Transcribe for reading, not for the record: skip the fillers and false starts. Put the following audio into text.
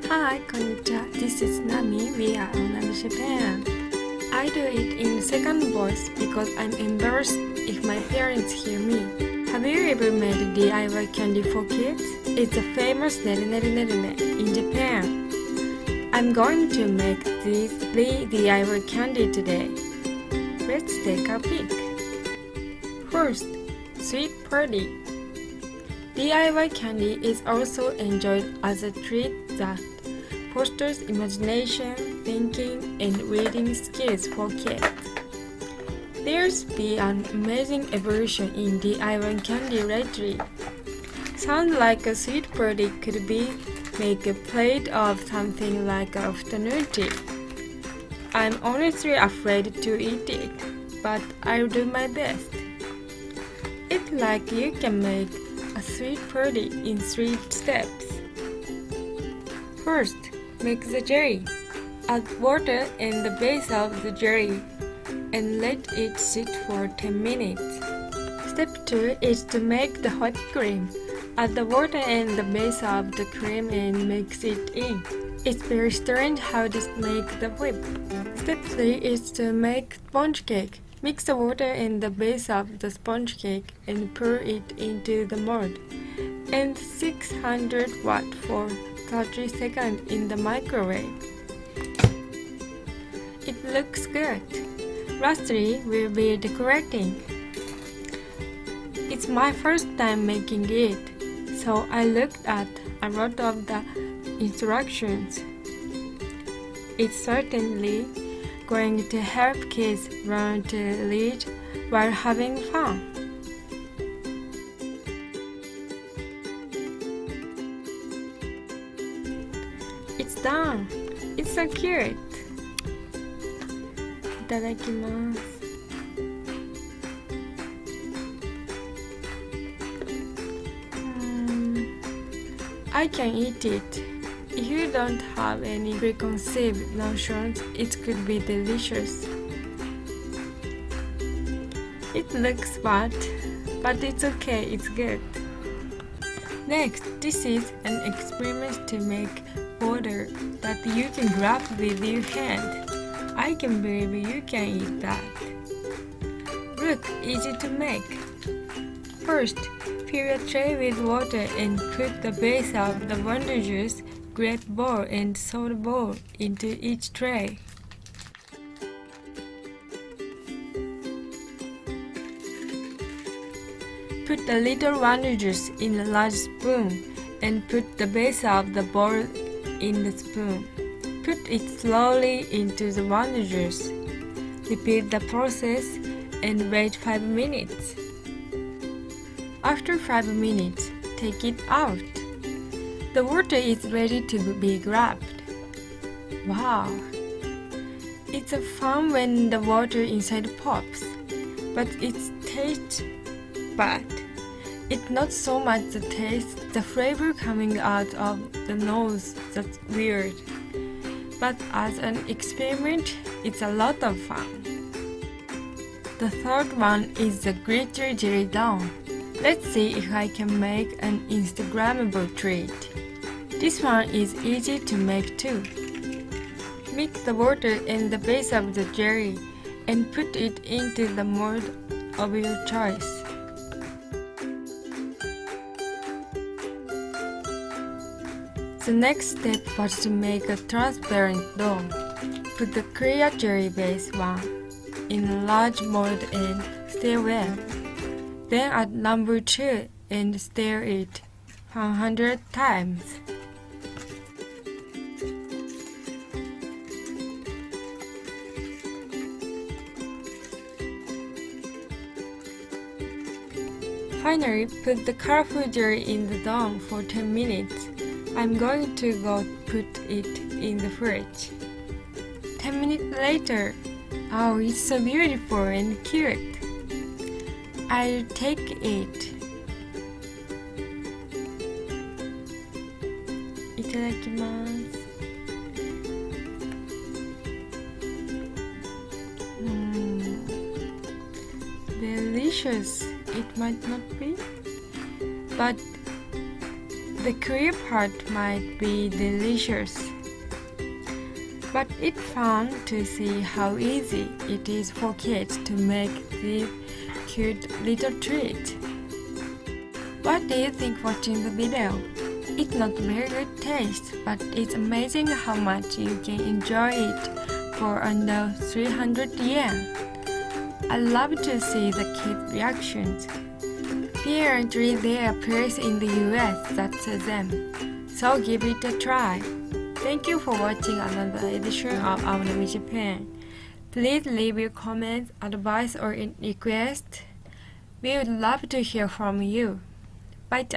Hi, konnichiwa. This is Nami. We are on Japan. I do it in second voice because I'm embarrassed if my parents hear me. Have you ever made a DIY candy for kids? It's a famous nere in Japan. I'm going to make these 3 DIY candy today. Let's take a peek. First, sweet party. DIY candy is also enjoyed as a treat that fosters imagination, thinking, and reading skills for kids. There's been an amazing evolution in DIY candy lately. Sounds like a sweet party could be make a plate of something like an afternoon tea. I'm honestly afraid to eat it, but I'll do my best. It's like you can make a sweet party in 3 steps. First, make the jelly. Add water in the base of the jelly and let it sit for 10 minutes. Step 2 is to make the whipped cream. Add the water in the base of the cream and mix it in. It's very strange how to make the whip. Step 3 is to make sponge cake. Mix the water in the base of the sponge cake and pour it into the mold. And 600 watt for 30 seconds in the microwave. It looks good. Lastly, we'll be decorating. It's my first time making it, so I looked at a lot of the instructions. It's certainly going to help kids learn to read while having fun. It's done! It's so cute! いただきます。I can eat it. If you don't have any preconceived notions, it could be delicious. It looks bad, but it's okay, it's good. Next, this is an experiment to make water that you can grab with your hand. I can believe you can eat that. Look, easy to make. First, fill a tray with water and put the base of the wonder juice, grape bowl, and soda bowl into each tray. Put a little wonder juice in a large spoon and put the base of the bowl in the spoon. Put it slowly into the wonder juice. Repeat the process and wait 5 minutes. After 5 minutes, take it out. The water is ready to be grabbed. Wow! It's a fun when the water inside pops, but it tastes bad. It's not so much the taste, the flavor coming out of the nose that's weird. But as an experiment, it's a lot of fun. The third one is the glitter jelly down. Let's see if I can make an Instagrammable treat. This one is easy to make too. Mix the water in the base of the jelly and put it into the mold of your choice. The next step was to make a transparent dough. Put the clear jelly base one in a large mold and stir well. Then add number 2 and stir it 100 times. Finally, put the colorful jelly in the dough for 10 minutes. I'm going to go put it in the fridge. 10 minutes later, oh, it's so beautiful and cute. I'll take it. いただきます。Delicious. It might not be, but The cream part might be delicious, but it's fun to see how easy it is for kids to make this cute little treat. What do you think watching the video? It's not very good taste, but it's amazing how much you can enjoy it for under 300 yen. I love to see the kids' reactions. Apparently there are players in the US that say them, so give it a try. Thank you for watching another edition of Our Name is Japan. Please leave your comments, advice or requests. We would love to hear from you. Bye.